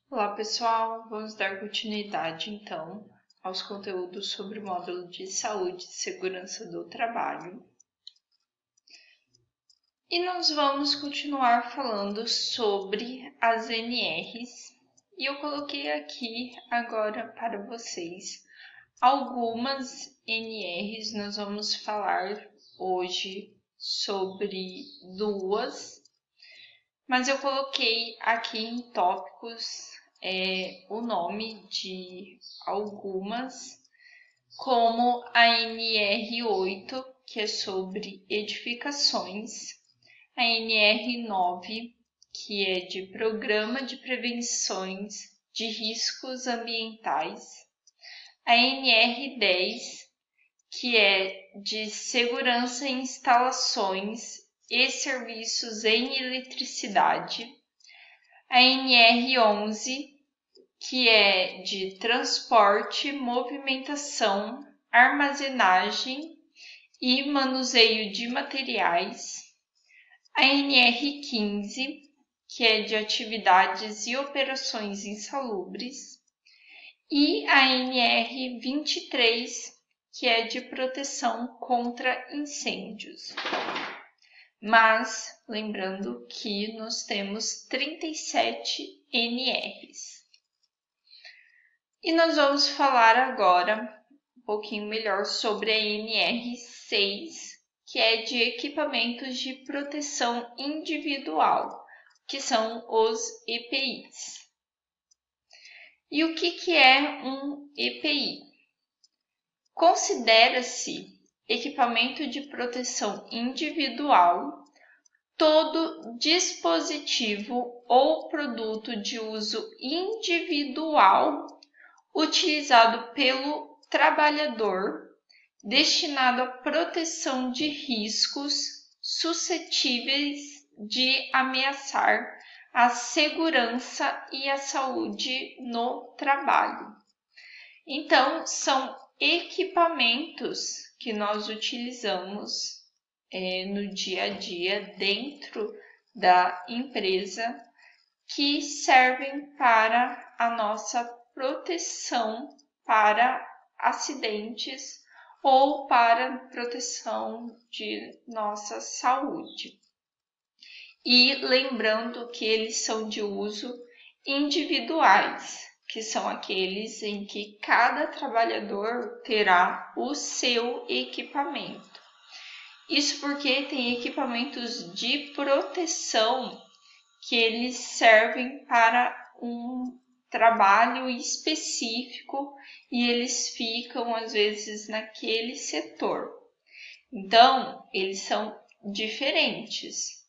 Olá pessoal, vamos dar continuidade então aos conteúdos sobre o módulo de saúde e segurança do trabalho. E nós vamos continuar falando sobre as NRs e eu coloquei aqui agora para vocês algumas NRs. Nós vamos falar hoje sobre duas, mas eu coloquei aqui em tópicos o nome de algumas, como a NR8, que é sobre edificações, a NR9, que é de Programa de Prevenções de Riscos Ambientais, a NR10, que é de Segurança em Instalações e Serviços em Eletricidade, a NR11, que é de transporte, movimentação, armazenagem e manuseio de materiais, a NR15, que é de atividades e operações insalubres, e a NR23, que é de proteção contra incêndios. Mas, lembrando que nós temos 37 NRs. E nós vamos falar agora um pouquinho melhor sobre a NR6, que é de equipamentos de proteção individual, que são os EPIs. E o que é um EPI? Considera-se equipamento de proteção individual todo dispositivo ou produto de uso individual utilizado pelo trabalhador destinado à proteção de riscos suscetíveis de ameaçar a segurança e a saúde no trabalho. Então, são equipamentos que nós utilizamos no dia a dia dentro da empresa que servem para a nossa proteção para acidentes ou para proteção de nossa saúde. E lembrando que eles são de uso individuais, que são aqueles em que cada trabalhador terá o seu equipamento. Isso porque tem equipamentos de proteção que eles servem para um trabalho específico e eles ficam às vezes naquele setor. Então, eles são diferentes.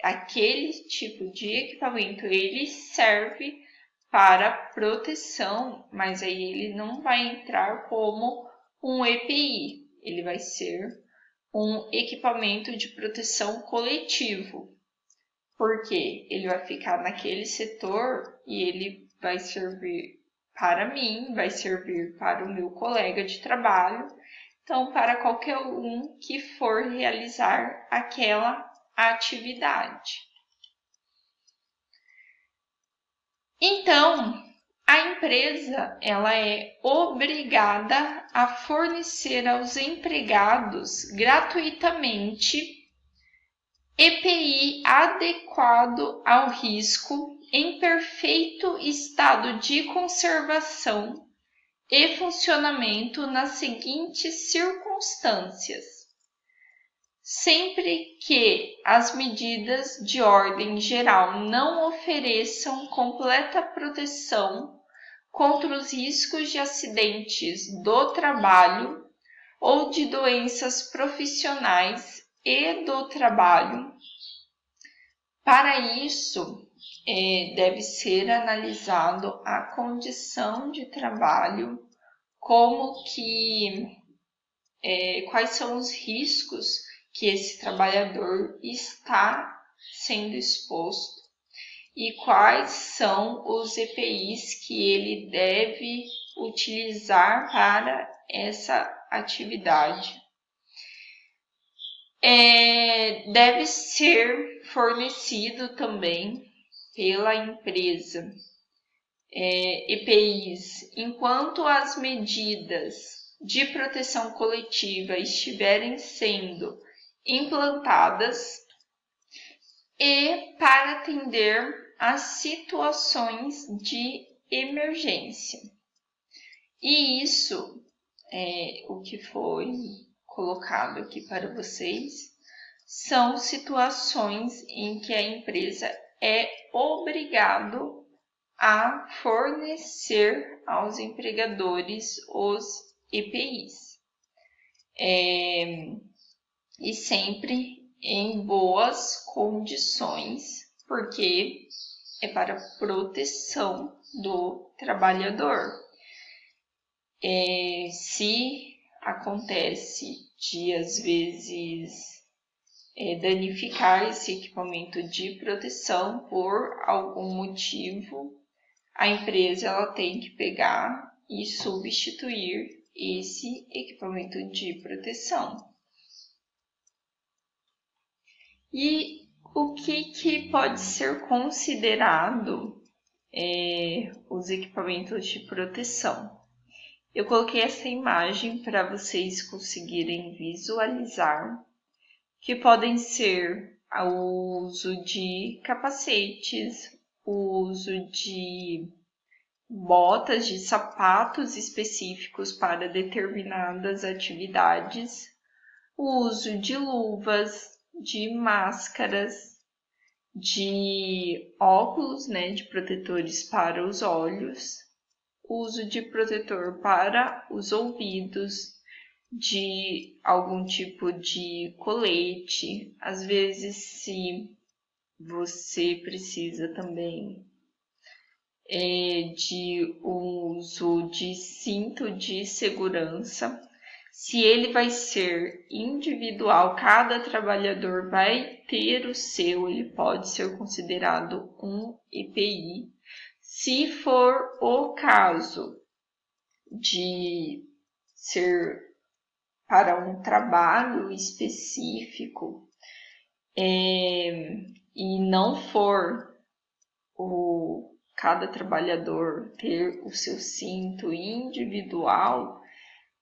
Aquele tipo de equipamento ele serve para proteção, mas aí ele não vai entrar como um EPI, ele vai ser um equipamento de proteção coletivo, porque ele vai ficar naquele setor e ele vai servir para mim, vai servir para o meu colega de trabalho, então para qualquer um que for realizar aquela atividade. Então, a empresa ela é obrigada a fornecer aos empregados gratuitamente EPI adequado ao risco, em perfeito estado de conservação e funcionamento nas seguintes circunstâncias: sempre que as medidas de ordem geral não ofereçam completa proteção contra os riscos de acidentes do trabalho ou de doenças profissionais e do trabalho. Para isso, deve ser analisado a condição de trabalho, quais são os riscos que esse trabalhador está sendo exposto e quais são os EPIs que ele deve utilizar para essa atividade. Deve ser fornecido também pela empresa EPIs, enquanto as medidas de proteção coletiva estiverem sendo implantadas e para atender às situações de emergência. E isso o que foi colocado aqui para vocês são situações em que a empresa é obrigado a fornecer aos empregadores os EPIs. E sempre em boas condições, porque é para proteção do trabalhador. Se acontece de, às vezes, danificar esse equipamento de proteção por algum motivo, a empresa ela tem que pegar e substituir esse equipamento de proteção. E o que pode ser considerado os equipamentos de proteção? Eu coloquei essa imagem para vocês conseguirem visualizar, que podem ser o uso de capacetes, o uso de botas, de sapatos específicos para determinadas atividades, o uso de luvas, de máscaras, de óculos, de protetores para os olhos, uso de protetor para os ouvidos, de algum tipo de colete. Às vezes, se você precisa também de uso de cinto de segurança. Se ele vai ser individual, cada trabalhador vai ter o seu, ele pode ser considerado um EPI. Se for o caso de ser para um trabalho específico e não for cada trabalhador ter o seu cinto individual,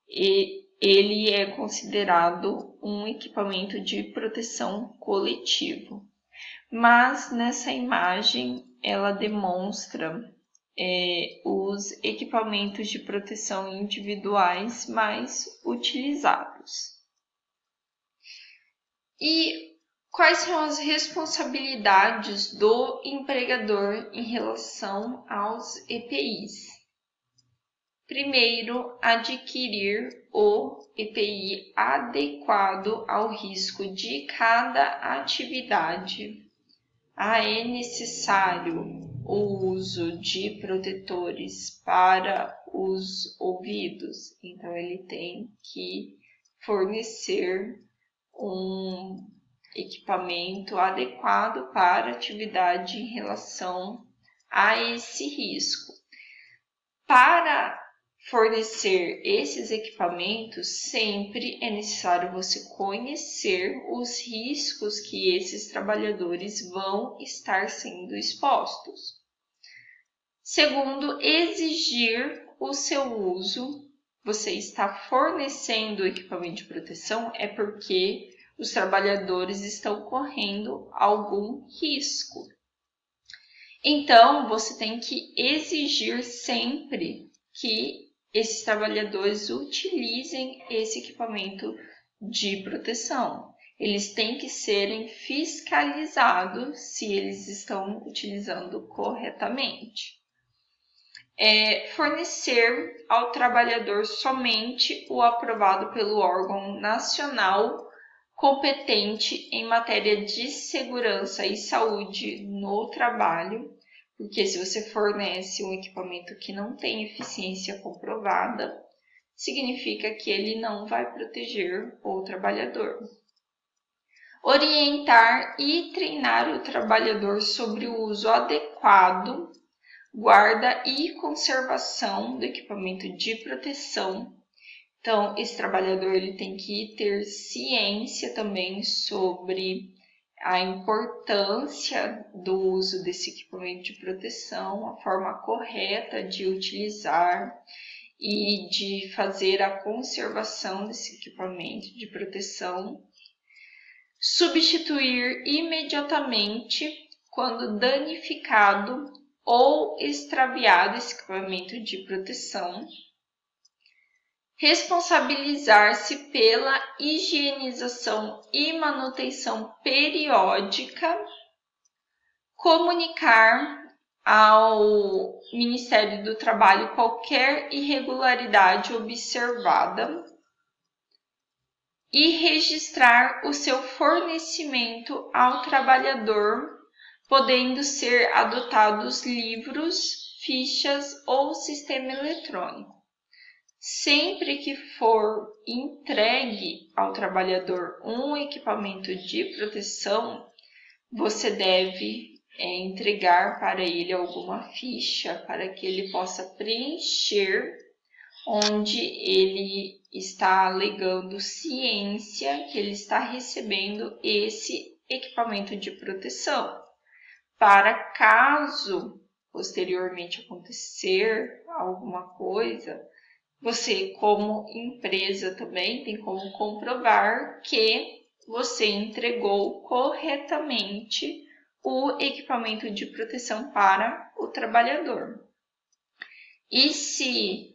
ele é considerado um equipamento de proteção coletivo. Mas nessa imagem ela demonstra os equipamentos de proteção individuais mais utilizados. E quais são as responsabilidades do empregador em relação aos EPIs? Primeiro, adquirir o EPI adequado ao risco de cada atividade. É necessário o uso de protetores para os ouvidos, então ele tem que fornecer um equipamento adequado para a atividade em relação a esse risco. Para fornecer esses equipamentos, sempre é necessário você conhecer os riscos que esses trabalhadores vão estar sendo expostos. Segundo, exigir o seu uso. Você está fornecendo o equipamento de proteção é porque os trabalhadores estão correndo algum risco. Então, você tem que exigir sempre que esses trabalhadores utilizem esse equipamento de proteção. Eles têm que serem fiscalizados se eles estão utilizando corretamente. Fornecer ao trabalhador somente o aprovado pelo órgão nacional competente em matéria de segurança e saúde no trabalho, porque se você fornece um equipamento que não tem eficiência comprovada, significa que ele não vai proteger o trabalhador. Orientar e treinar o trabalhador sobre o uso adequado, guarda e conservação do equipamento de proteção. Então, esse trabalhador ele tem que ter ciência também sobre a importância do uso desse equipamento de proteção, a forma correta de utilizar e de fazer a conservação desse equipamento de proteção. Substituir imediatamente quando danificado ou extraviado esse equipamento de proteção. Responsabilizar-se pela higienização e manutenção periódica. Comunicar ao Ministério do Trabalho qualquer irregularidade observada e registrar o seu fornecimento ao trabalhador, podendo ser adotados livros, fichas ou sistema eletrônico. Sempre que for entregue ao trabalhador um equipamento de proteção, você deve entregar para ele alguma ficha para que ele possa preencher, onde ele está alegando ciência que ele está recebendo esse equipamento de proteção. Para caso posteriormente acontecer alguma coisa, você, como empresa, também tem como comprovar que você entregou corretamente o equipamento de proteção para o trabalhador. E se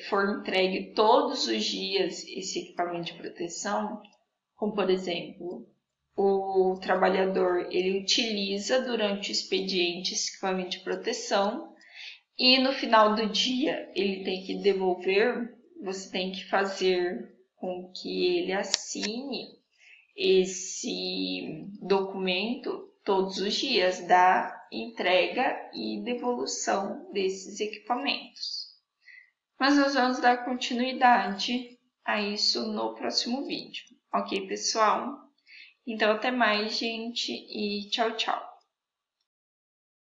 for entregue todos os dias esse equipamento de proteção, como por exemplo, o trabalhador ele utiliza durante o expediente esse equipamento de proteção e no final do dia ele tem que devolver, você tem que fazer com que ele assine esse documento todos os dias da entrega e devolução desses equipamentos. Mas nós vamos dar continuidade a isso no próximo vídeo. Ok, pessoal? Então, até mais, gente, e tchau, tchau!